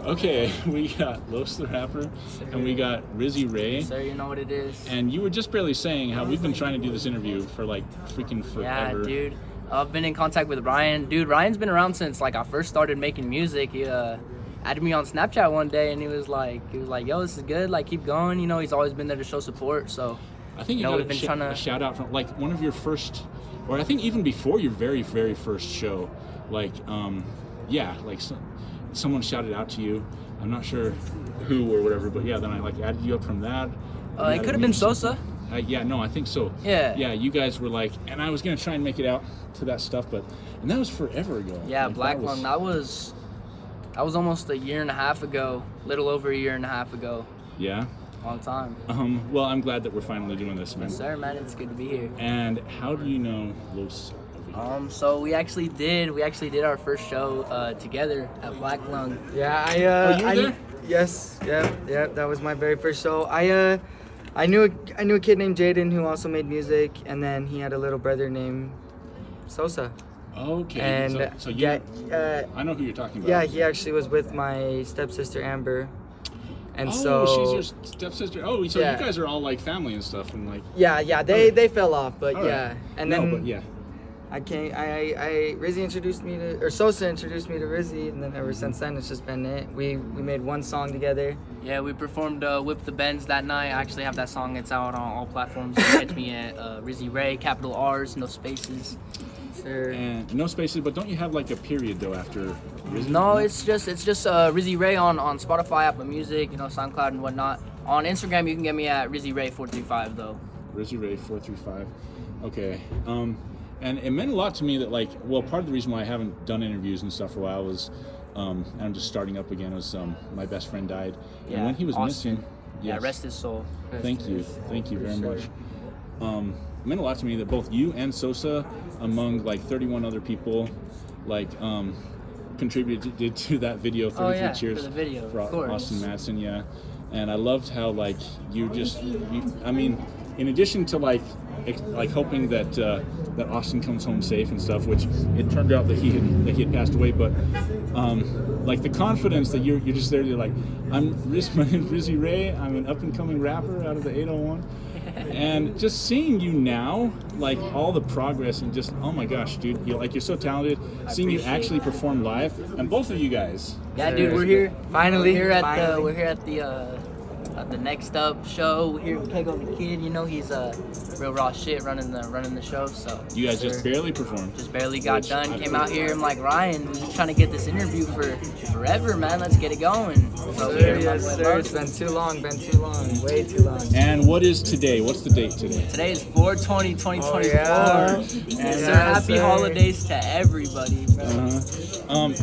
Okay, we got Los the rapper, and we got RizzyRay. Sir, you know what it is. And you were just barely saying how we've been trying to do this interview for like freaking forever. Yeah, dude. I've been in contact with Ryan. Dude, Ryan's been around since like I first started making music. He added me on Snapchat one day, and he was like, yo, this is good. Like, keep going. You know, he's always been there to show support. So, I think you got a shout out from like one of your first, or I think even before your very, very first show. Like, someone shouted out to you. I'm not sure who or whatever, but yeah, then I like added you up from that. It could have been Sosa. I think so. Yeah. Yeah, you guys were like, and I was gonna try and make it out to that stuff, and that was forever ago. Yeah, like, Black Lung. That was almost a year and a half ago. Little over a year and a half ago. Yeah. Long time. Well, I'm glad that we're finally doing this, man. Yes, sir, man. It's good to be here. And how do you know Los? So we actually did our first show together at Black Lung. Yeah, you were there? Yes, yeah, that was my very first show. I knew a kid named Jaden who also made music, and then he had a little brother named Sosa. Okay. And so you, I know who you're talking about. Yeah, he actually was with my stepsister Amber. And she's your stepsister. Oh, so yeah. You guys are all like family and stuff, and like. Yeah, they fell off, but all yeah, right. and then. Rizzy introduced me to, or Sosa introduced me to Rizzy, and then ever since then it's just been it. We made one song together. Yeah, we performed Whip the Bends that night. I actually have that song. It's out on all platforms. You can catch me at RizzyRay, capital R's, no spaces. Sure. And no spaces, but don't you have like a period though after Rizzy? No, it's just RizzyRay on Spotify, Apple Music, SoundCloud and whatnot. On Instagram, you can get me at RizzyRay435 though. RizzyRay435. Okay. And it meant a lot to me that part of the reason why I haven't done interviews and stuff for a while was, and I'm just starting up again, was my best friend died. Yeah, and when he was Austin. missing. Yeah, Yes. rest his soul. Thank you very much. It meant a lot to me that both you and Sosa, among like 31 other people, contributed to that video. 33 Cheers for the video, for of course. Austin Madsen, yeah. And I loved how in addition to hoping that Austin comes home safe and stuff, which it turned out that he had passed away, but the confidence that you're just there, you're like, my name is RizzyRay, I'm an up and coming rapper out of the 801, and just seeing you now, all the progress and just, oh my gosh, dude, you're so talented. Seeing you actually perform live, and both of you guys. Yeah, dude, we're here. Finally, We're here at the Next Up show. We're here with Kego the Kid. He's real raw shit running the show. So You guys just barely performed. Just barely got done. Came out here. I'm like, Ryan, we've been trying to get this interview for forever, man. Let's get it going. So Yes, sir. It's been too long. Way too long. And what is today? What's the date today? Today is 4/20/2024. Oh, yeah. And Yes, happy sir. holidays to everybody, bro.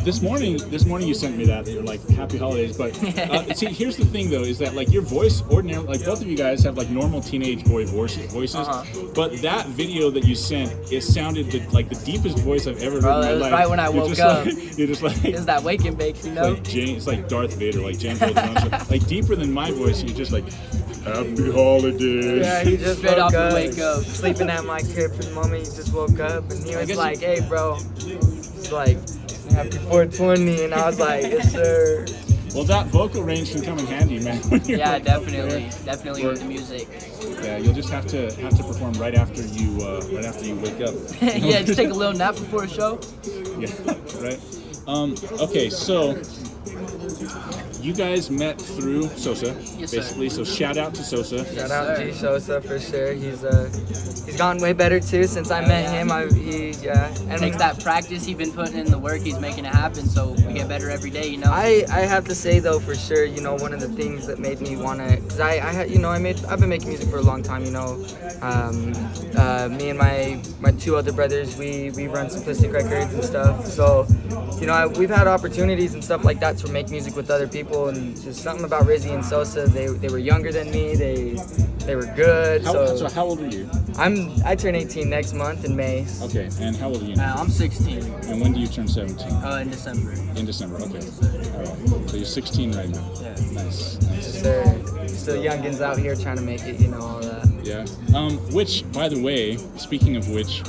This morning you sent me that. You're like, happy holidays. But see, here's the thing though, is that your voice ordinarily, both of you guys have normal teenage boy voices. But that video that you sent, it sounded like the deepest voice I've ever heard in my It was life. right when I woke up. You're just like. It was that wake and bake, It's like Darth Vader, like James Earl Jones. Deeper than my voice. You're just like, happy holidays. Yeah, he just Straight woke off the up, wake up. sleeping at my crib for the moment. He just woke up and he was like, "Hey, bro," he's like, "Happy 420," and I was like, "Yes, sir." Well, that vocal range can come in handy, man. Yeah, definitely with the music. Yeah, you'll just have to perform right after you wake up. Yeah, just take a little nap before a show. Yeah, right. Okay, so you guys met through Sosa, Yes, basically. sir. So shout out to Sosa. Shout out to G Sosa for sure. He's gotten way better too since I met him. And Takes that practice he's been putting in the work, he's making it happen, so we get better every day, I have to say though, for sure, one of the things that made me wanna, cause I've been making music for a long time, me and my two other brothers, we run Simplistic Records and stuff, so, we've had opportunities and stuff like that to make music with other people, and just something about Rizzy and Sosa, they were younger than me, they were good, So how old are you? I turn 18 next month in May. Okay, and how old are you? I'm 16. And when do you turn 17? In December. In December, okay. All right. So you're 16 right now. Yeah. Nice. Still youngins out here trying to make it, all that. Yeah. Which, by the way, speaking of which,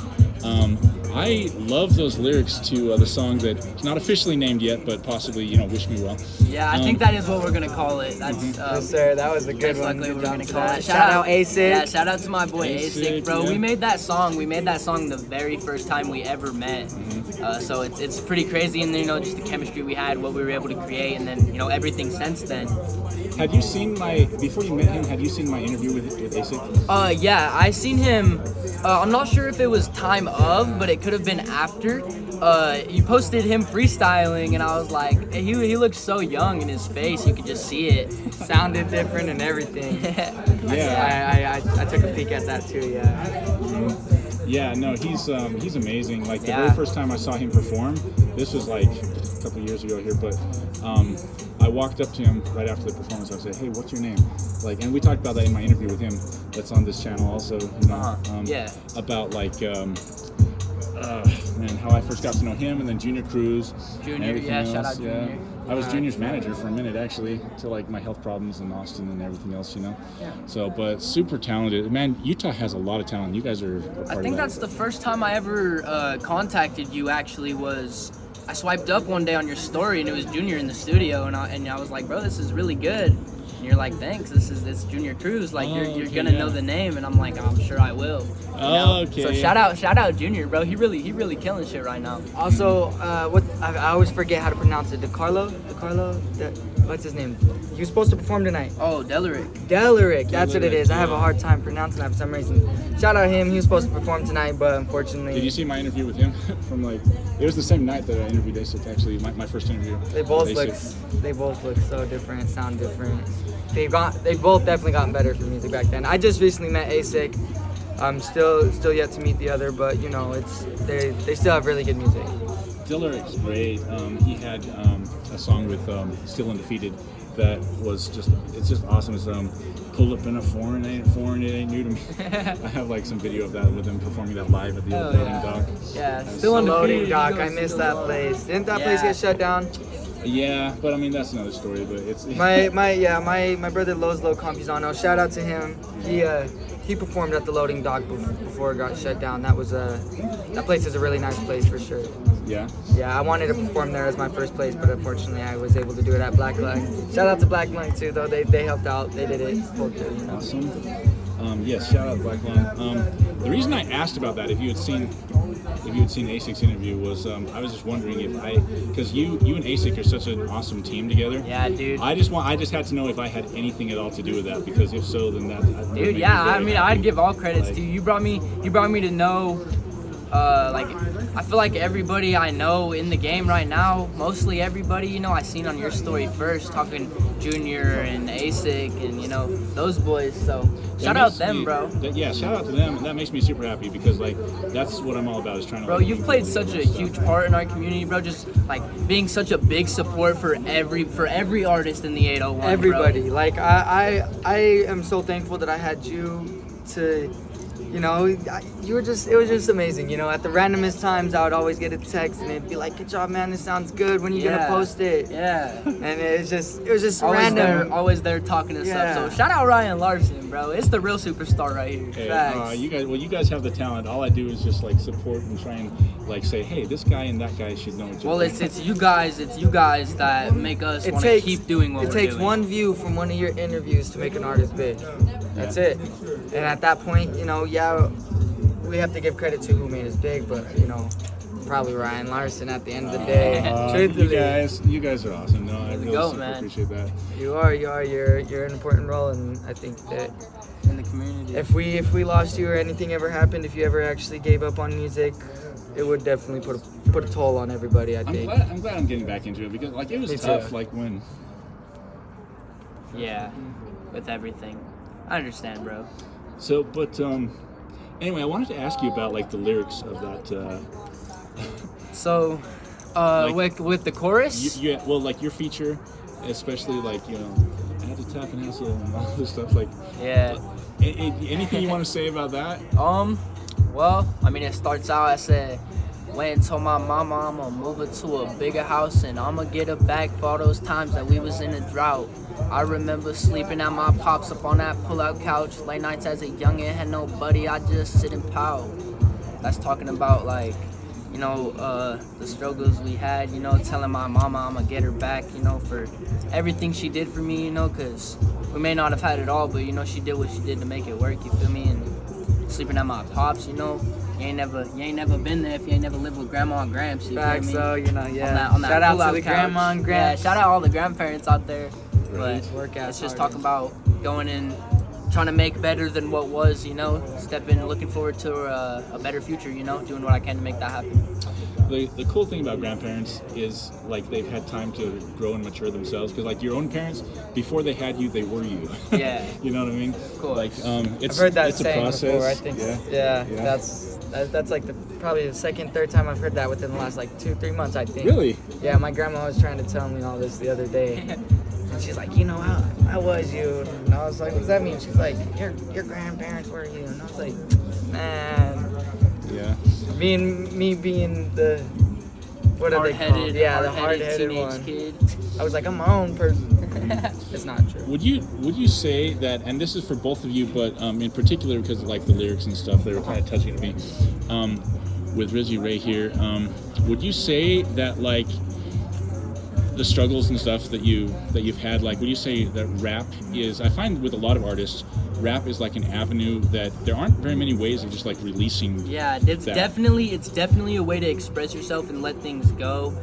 I love those lyrics to the song that's not officially named yet, but possibly, Wish Me Well. Yeah, I think that is what we're gonna call it. That's Yes, sir. That was a good that's one. likely Good what we're job gonna to call that. it. Shout out ASIC. Yeah, shout out to my boy ASIC, ASIC, bro. yeah. We made that song. We made that song the very first time we ever met. So it's pretty crazy, and just the chemistry we had, what we were able to create, and then everything since then. Had you seen before you met him, had you seen my interview with ASIC? Yeah, I seen him. I'm not sure if it was time of, but it could have been after. You posted him freestyling, and I was like, he looks so young in his face. You could just see it. Sounded different and everything. Yeah. I took a peek at that too. Yeah. Yeah, no, he's amazing. Like the Yeah. very first time I saw him perform, this was like a couple of years ago here, but I walked up to him right after the performance. I said, "Hey, what's your name?" And we talked about that in my interview with him. That's on this channel also. Yeah. About how I first got to know him, and then Junior Cruz. Junior, and everything yeah, else. shout out Junior. I was Junior's manager for a minute actually, till like my health problems in Austin and everything else, Yeah. So, but super talented, man. Utah has a lot of talent. You guys are a part I of think that. that's the first time I ever contacted you. Actually, was I swiped up one day on your story, and it was Junior in the studio, and I was like, bro, this is really good. And you're like, thanks. This Junior Cruz. Like you're okay, gonna yeah. know the name, and I'm like, I'm sure I will. Okay. So yeah. shout out Junior, bro. He really killing shit right now. Also, what I always forget how to pronounce it. DeCarlo. What's his name? He was supposed to perform tonight. Oh, Delaric. Delaric, that's what it Delaric, is. I have a yeah. hard time pronouncing that for some reason. Shout out him. He was supposed to perform tonight, but unfortunately, Did you see my interview with him? It was the same night that I interviewed ASIC. Actually, my first interview. they both with look ASIC. so different, sound different. They both definitely gotten better for music back then. I just recently met ASIC. I'm still yet to meet the other, but they still have really good music. Delaric's great. He had a song with Still Undefeated that was it's just awesome. It's pull up in a foreign, it ain't new to me. I have like some video of that with him performing that live at the old loading dock. Yeah, Still still The loading undefeated. dock, I miss that place. Didn't that place Yeah. get shut down? Yeah, but I mean that's another story. But it's My brother Loslo Campuzano, shout out to him. He performed at the loading dock before it got shut down. That place is a really nice place for sure. yeah. Yeah, I wanted to perform there as my first place, but unfortunately I was able to do it at Black Lung. Shout out to Black Lung too, though they helped out. They did it. Awesome. Yes, shout out Black Lung. The reason I asked about that, if you had seen ASIC's interview, was I was just wondering because you and ASIC are such an awesome team together. Yeah, dude. I just had to know if I had anything at all to do with that, because if so, then that would make Dude, me yeah, I very mean, happy. I'd give all credits Like, to you. You brought me to know, I feel like everybody I know in the game right now, mostly everybody, I seen on your story first, talking Junior and ASIC and, those boys. So shout out them, bro. Shout out to them. And that makes me super happy because, that's what I'm all about, is trying to. Bro, you've played such a huge part in our community, bro. Just being such a big support for every artist in the 801. Everybody, bro. I am so thankful that I had you to, it was just amazing. At the randomest times, I would always get a text and it'd be like, "Good job, man. This sounds good. When are you gonna post it?" Yeah. And it was just Always random. always there talking to Yeah. stuff. So shout out Ryan Larson, bro. It's the real superstar right here. Hey, Facts. you guys have the talent. All I do is just support and try and say, hey, this guy and that guy should know each other. Well, it's you guys that make us want to keep doing what we're doing. It takes one view from one of your interviews to make an artist big. That's it. And at that point, we have to give credit to who made us big, but probably Ryan Larson at the end of the day. You guys are awesome. No, I really go, super man. appreciate that. You're an important role, and I think that in the community. if we lost you or anything ever happened, if you ever actually gave up on music, it would definitely put a toll on everybody. I think. I'm glad I'm getting back into it, because it was Me tough. too. When. Yeah, with everything. I understand, bro. So, but anyway, I wanted to ask you about the lyrics of that. So, with the chorus. Your feature, especially I had to tap and hustle and all this stuff. Yeah. Anything you want to say about that? Well, I mean, it starts out, I said, went and told my mama I'm gonna move her to a bigger house and I'm gonna get her back for all those times that we was in a drought. I remember sleeping at my pops up on that pull-out couch. Late nights as a youngin', had nobody, I just sit and pout. That's talking about you know, the struggles we had, you know, telling my mama I'm gonna get her back, you know, for everything she did for me, you know, because we may not have had it all, but, you know, she did what she did to make it work, you feel me? And sleeping at my pops, you know, you ain't never been there if you ain't never lived with grandma and gramps, you Back, feel me? so, you know, yeah. On that Shout out to pull-out the couch. grandma and Yeah, gramps. shout out all the grandparents out there. Right. But Work it's just hard. talking about going in, trying to make better than what was, you know, stepping, looking forward to a better future, you know, doing what I can to make that happen. The cool thing about grandparents is like they've had time to grow and mature themselves, because like your own parents, before they had you, they were you. Yeah. You know what I mean? course. Like I've it's heard that it's a saying process. before. I think, Yeah. that's like probably the second, third time I've heard that within the last like 2-3 months. I think. Really? Yeah, my grandma was trying to tell me all this the other day, and she's like, you know, how was you? And I was like, what does that mean? She's like, your grandparents were you, and I was like, man, Yeah. me being the what are they called? Hard-headed, Yeah, the hard-headed hard-headed teenage one. kid. I was like, I'm my own person. It's not true. Would you say that, and this is for both of you, but in particular because of like the lyrics and stuff, they were kind of touching to me. With RizzyRay here, would you say that like the struggles and stuff that you've had, like would you say that rap is? I find with a lot of artists, rap is like an avenue that there aren't very many ways of just like releasing. Yeah, it's that. definitely a way to express yourself and let things go.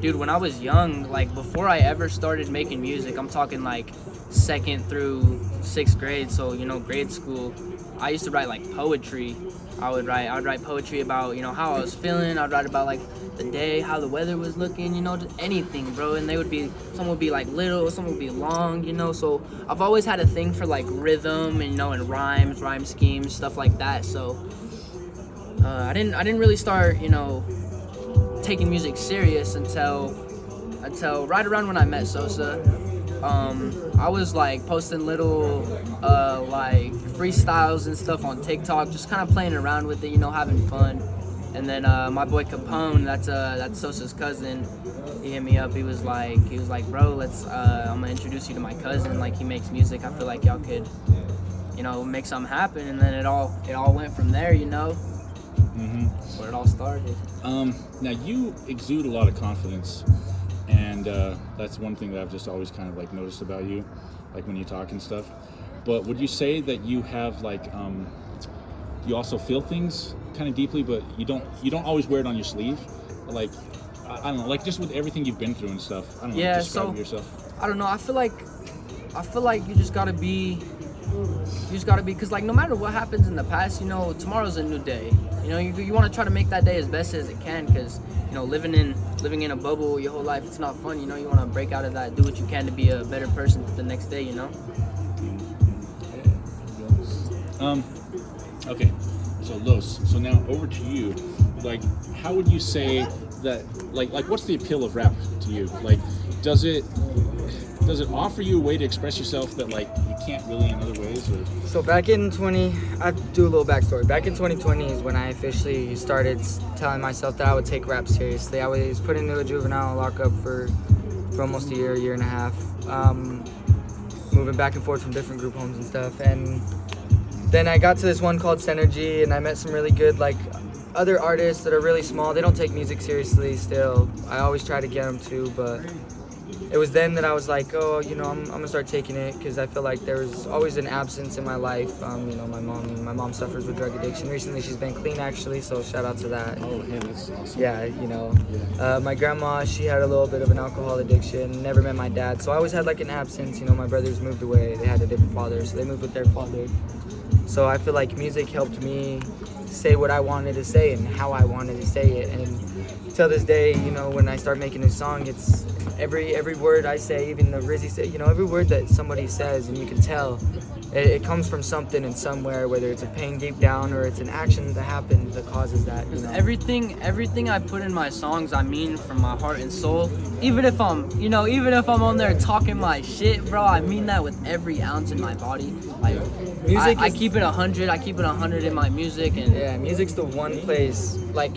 Dude, when I was young, like before I ever started making music, I'm talking like 2nd through 6th grade, so you know, grade school, I used to write like poetry. I would write poetry about, you know, how I was feeling. I'd write about like the day, how the weather was looking, you know, just anything, bro. And some would be like little, some would be long, you know. So I've always had a thing for like rhythm and, you know, and rhymes, rhyme schemes, stuff like that. So I didn't really start, you know, taking music serious until right around when I met Sosa. I was like posting little like freestyles and stuff on TikTok, just kind of playing around with it, you know, having fun. And then my boy Capone, that's Sosa's cousin, he hit me up. He was like, bro, I'm gonna introduce you to my cousin. Like, he makes music. I feel like y'all could, you know, make something happen. And then it all went from there, you know. Mm-hmm. That's where it all started. Now you exude a lot of confidence, and that's one thing that I've just always kind of like noticed about you, like when you talk and stuff. But would you say that you have like you also feel things kind of deeply, but you don't always wear it on your sleeve? Like I don't know, like just with everything you've been through and stuff. I don't know. Yeah, Describe so yourself. I don't know. I feel like you just gotta be, because like no matter what happens in the past, you know, tomorrow's a new day. You know, you want to try to make that day as best as it can, because you know, living in a bubble your whole life, it's not fun. You know, you want to break out of that, do what you can to be a better person the next day. You know. Okay, so Los. So now over to you. Like, how would you say that? Like what's the appeal of rap to you? Like, does it offer you a way to express yourself that like you can't really in other ways? Or? So back in I do a little backstory. Back in 2020 is when I officially started telling myself that I would take rap seriously. I was put into a juvenile lockup for almost a year and a half, moving back and forth from different group homes and stuff. And then I got to this one called Synergy, and I met some really good like other artists that are really small. They don't take music seriously still. I always try to get them to, but it was then that I was like, oh, you know, I'm gonna start taking it, because I feel like there was always an absence in my life. You know, my mom suffers with drug addiction. Recently, she's been clean actually, so shout out to that. Oh, yeah, that's awesome. Yeah, you know, my grandma, she had a little bit of an alcohol addiction. Never met my dad, so I always had like an absence. You know, my brothers moved away. They had a different father, so they moved with their father. So I feel like music helped me say what I wanted to say and how I wanted to say it. And till this day, you know, when I start making a song, it's every word I say, even the Rizzy say, you know, every word that somebody says, and you can tell it comes from something and somewhere, whether it's a pain deep down or it's an action that happened that causes that. You know? Everything I put in my songs, I mean from my heart and soul. Even if I'm on there talking my shit, bro, I mean that with every ounce in my body. Like, music, I keep it 100. I keep it 100 in my music, and yeah, music's the one place. Like,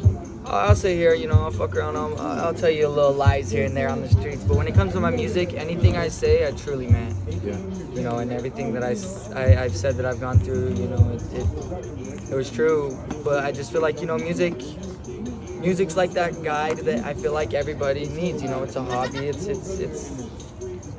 I'll sit here, you know, I'll fuck around, I'll tell you little lies here and there on the streets, but when it comes to my music, anything I say, I truly meant. Yeah. You know, and everything that I've said that I've gone through, you know, it was true. But I just feel like, you know, music music's like that guide that I feel like everybody needs. You know, it's a hobby. It's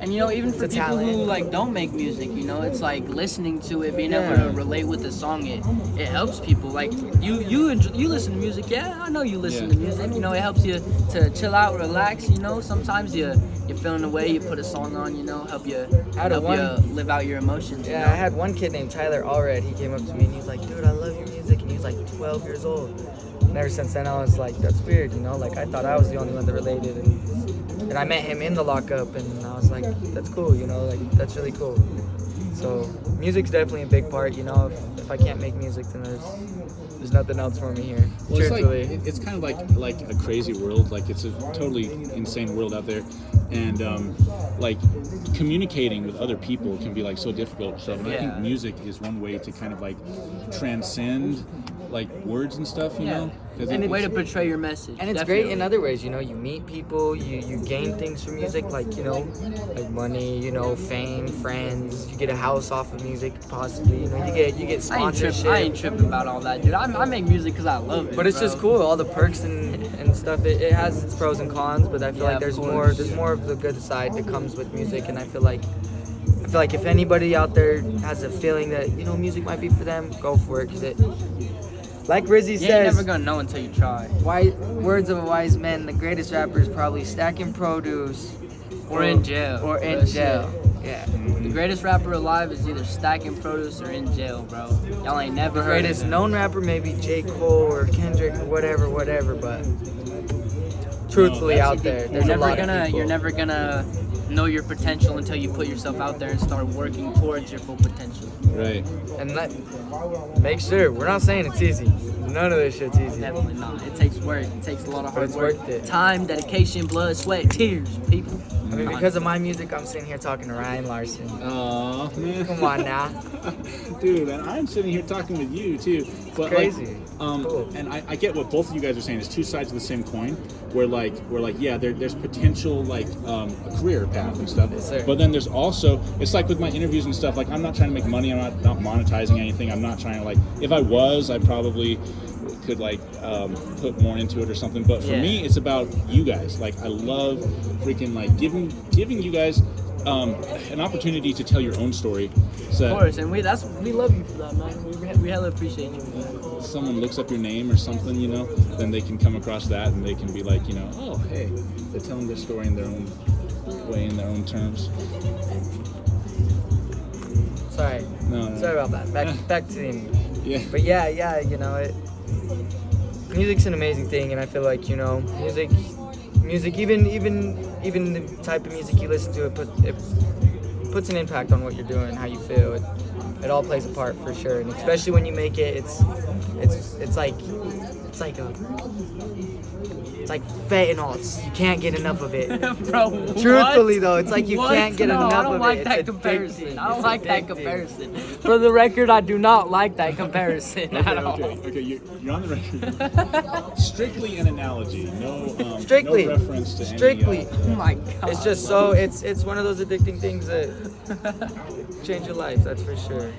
And you know, even for It's a people who talent. like don't make music, you know, it's like listening to it, being able to relate with the song. It helps people. Like you listen to music. Yeah, I know you listen to music. You know, it helps you to chill out, relax. You know, sometimes you're feeling away. You put a song on. You know, help you live out your emotions. Yeah, you know? I had one kid named Tyler Allred. He came up to me and he was like, dude, I love your music. And he was like 12 years old. And ever since then, I was like, that's weird, you know? Like, I thought I was the only one that related. And I met him in the lockup, and I was like, that's cool, you know? Like, that's really cool. So, music's definitely a big part, you know? If I can't make music, then there's nothing else for me here. Well, truthfully. it's kind of like a crazy world. Like, it's a totally insane world out there, and like communicating with other people can be like so difficult. So I think music is one way to kind of like transcend like words and stuff, you know. And a way to portray your message. And it's great in other ways, you know, you meet people, you gain things from music, like, you know, like money, you know, fame, friends, you get a house off of music, possibly, you know, you get sponsorship. I ain't tripping about all that, dude. I make music because I love it. But it's just cool, all the perks and stuff. It has its pros and cons, but I feel like there's more of the good side that comes with music, and I feel like if anybody out there has a feeling that, you know, music might be for them, go for it, because it, like Rizzy says, you ain't never gonna know until you try. Words of a wise man, the greatest rapper is probably stacking produce Or in jail. Or in Real jail. shit. Yeah. The greatest rapper alive is either stacking produce or in jail, bro. Y'all ain't never The heard of greatest him. known rapper, maybe J. Cole or Kendrick or whatever, but truthfully out there, there's a lot of people. You're never gonna know your potential until you put yourself out there and start working towards your full potential. Right. And make sure, we're not saying it's easy. None of this shit's easy. Definitely not. It takes work. It takes a lot of But hard it's work. worth it. Time, dedication, blood, sweat, tears, people. I mean, because of my music, I'm sitting here talking to Ryan Larson. Aw, man. Come on now. Dude, and I'm sitting here talking with you too. But Crazy. Cool. And I get what both of you guys are saying. It's two sides of the same coin. Where there's potential like a career path and stuff. Yes, sir. But then there's also, it's like with my interviews and stuff. Like I'm not trying to make money. I'm not monetizing anything. I'm not trying to like. If I was, I probably could like put more into it or something. But for me, it's about you guys. Like I love freaking like giving you guys an opportunity to tell your own story. So Of course, and we love you for that, man. We hella appreciate you. Man. someone looks up your name or something, you know, then they can come across that and they can be like, you know, oh, hey, they're telling their story in their own way, in their own terms. Sorry. No. Sorry about that. Back to the Yeah. But yeah, you know, music's an amazing thing, and I feel like, you know, music, even the type of music you listen to, it puts an impact on what you're doing, how you feel. It all plays a part for sure, and especially when you make it, it's like fentanyl. You can't get enough of it. Bro, Truthfully though, it's like you can't get enough I don't of like it. that It's comparison. addicting. I don't It's like that addicting. comparison. For the record, I do not like that comparison at all. Okay, you're on the record. Strictly an analogy, no Strictly. no reference to Strictly. any. Oh my god. It's just so it's one of those addicting things that change your life. That's for sure.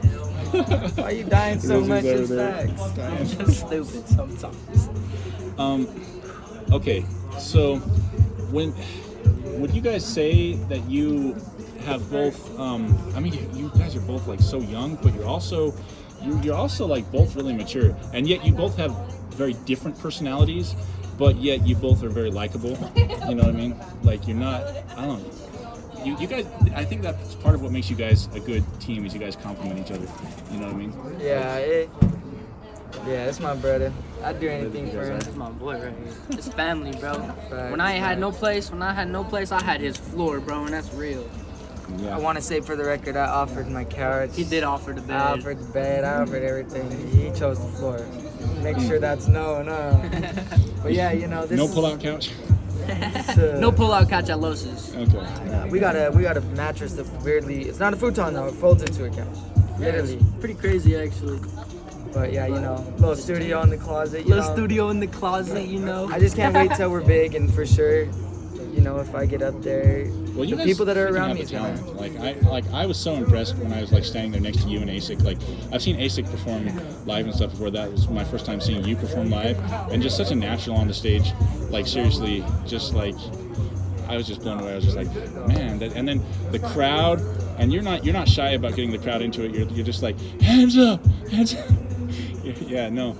Why are you dying so much? It's facts. I'm just stupid sometimes. Okay, so would you guys say that you have both? I mean, you guys are both like so young, but you're also like both really mature, and yet you both have very different personalities, but yet you both are very likable. You know what I mean? Like you're not. I don't know. You guys, I think that's part of what makes you guys a good team. Is you guys complement each other. You know what I mean? Yeah, that's my brother. I'd do anything for him. That's my boy right here. It's family, bro. Facts, When I had no place, I had his floor, bro, and that's real. Yeah. I want to say for the record, I offered my couch. He did offer the bed. I offered the bed. I offered everything. He chose the floor. Make sure that's no. But yeah, you know this. No pull-out couch. No pull-out couch at Los's. Okay. We got a mattress that weirdly, it's not a futon though. It folds into a couch. Literally. Pretty crazy, actually. But yeah, you know, little studio in the closet. You Little know. studio in the closet, you know. I just can't wait till we're big, and for sure, you know, if I get up there, Well, you the guys people that are freaking around have me the is gonna. talent. I was so impressed when I was like standing there next to you and ASIC. Like I've seen ASIC perform live and stuff before. That was my first time seeing you perform live, and just such a natural on the stage. Like seriously, just like I was just blown away. I was just like, man. And then the crowd, and you're not shy about getting the crowd into it. You're just like hands up, hands up. Yeah, no.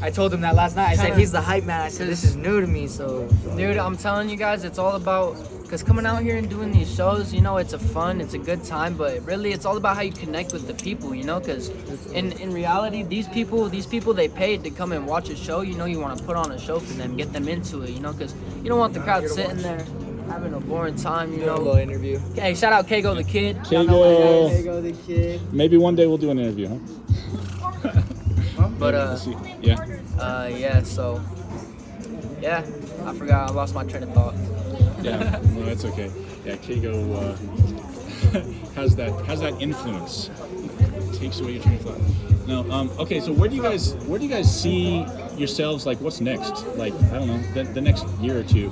I told him that last night. I said he's the hype man. I said this is new to me, so Dude, I'm telling you guys, it's all about, because coming out here and doing these shows, you know, it's a good time, but really it's all about how you connect with the people, you know, because in reality, these people, they paid to come and watch a show, you know, you want to put on a show for them, get them into it, you know, because you don't want the crowd sitting there having a boring time, you a little know. interview. Hey, shout out Kago the Kid. Kago. the kid. Maybe one day we'll do an interview, huh? But Let's see. Yeah. yeah, so yeah, I forgot, I lost my train of thought. Yeah, no, it's okay. Yeah, Kago has that influence. Takes away your train of thought. No, okay. So where do you guys see yourselves? Like, what's next? Like, I don't know, the next year or two.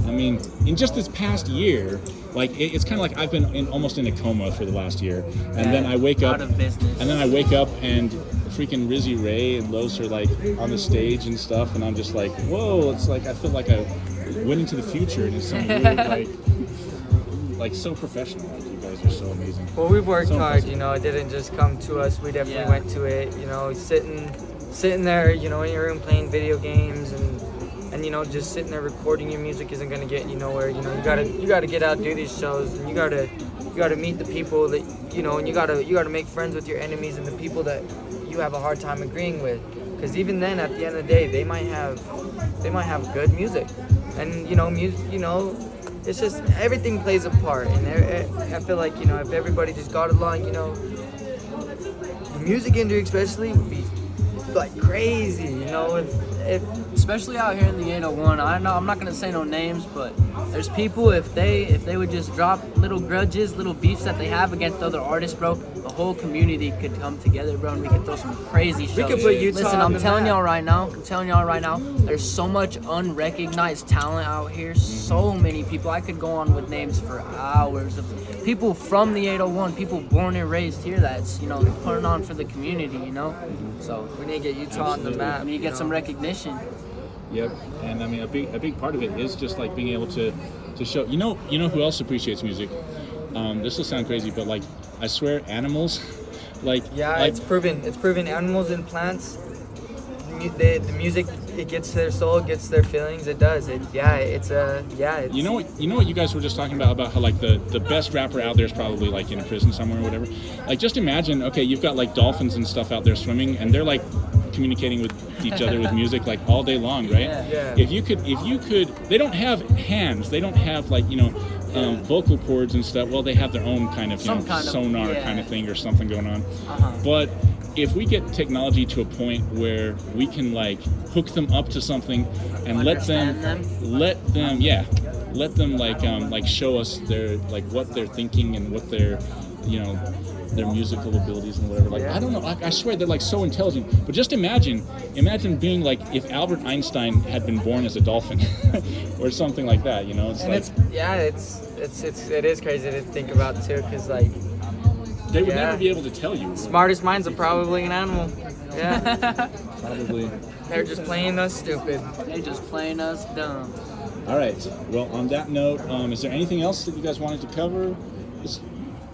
I mean, in just this past year, like it's kind of like I've been almost in a coma for the last year, and then I wake up, Out of business. and then I wake up and freaking RizzyRay and Los are like on the stage and stuff, and I'm just like, whoa! It's like I feel like I went into the future, and it's some weird like so professional. Like you guys are so amazing. Well, we've worked So hard, impressive. you know. It didn't just come to us. We definitely Yeah. went to it, you know. Sitting there, you know, in your room playing video games and you know, just sitting there recording your music isn't gonna get you nowhere. You know, you gotta get out, do these shows, and you gotta meet the people that you know, and you gotta make friends with your enemies and the people that you have a hard time agreeing with. Because even then, at the end of the day, they might have good music, and you know, it's just everything plays a part. And I feel like, you know, if everybody just got along, you know, the music industry especially would be like crazy. You know, if Especially out here in the 801, I know I'm not gonna say no names, but there's people, if they would just drop little grudges, little beefs that they have against other artists, bro, the whole community could come together, bro, and we could throw some crazy shows. We could put Utah Listen, on I'm the telling map. y'all right now, there's so much unrecognized talent out here, so many people. I could go on with names for hours of people from the 801, people born and raised here that's, you know, putting on for the community, you know. So we need to get Utah on the map, we need to get some recognition. Yep, and I mean a big part of it is just like being able to show. You know who else appreciates music? This will sound crazy, but like I swear, animals. Yeah, like, it's proven. It's proven. Animals and plants, the music, it gets their soul, gets their feelings. It does. It's you know what you guys were just talking about how like the best rapper out there is probably like in a prison somewhere or whatever. Like just imagine, okay, you've got like dolphins and stuff out there swimming, and they're like communicating with each other with music like all day long, right? Yeah. If you could, they don't have hands, they don't have like vocal cords and stuff. Well, they have their own kind of sonar kind of thing or something going on. But if we get technology to a point where we can like hook them up to something and let them like show us their like what they're thinking and what their their musical abilities and whatever. Like I don't know, I swear they're like so intelligent. But just imagine being like if Albert Einstein had been born as a dolphin or something like that. You know, it is crazy to think about too, because like they would never be able to tell you. Smartest minds are probably an animal. Yeah. Probably. They're just playing us stupid. They just playing us dumb. All right. Well, on that note, is there anything else that you guys wanted to cover?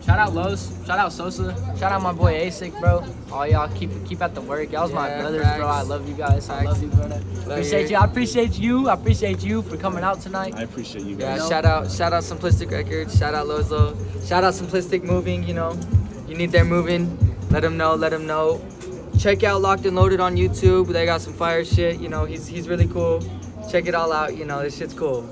Shout out Los, shout out Sosa, shout out my boy ASIC, bro. All y'all keep at the work. Y'all's my brothers, bro. I love you guys. I love you, brother. Appreciate you. I appreciate you for coming out tonight. I appreciate you Yeah, guys. shout out Simplistic Records, shout out Lozo, shout out Simplistic Moving, you know. You need their moving, let them know. Check out Locked and Loaded on YouTube. They got some fire shit, you know. He's really cool. Check it all out, you know. This shit's cool.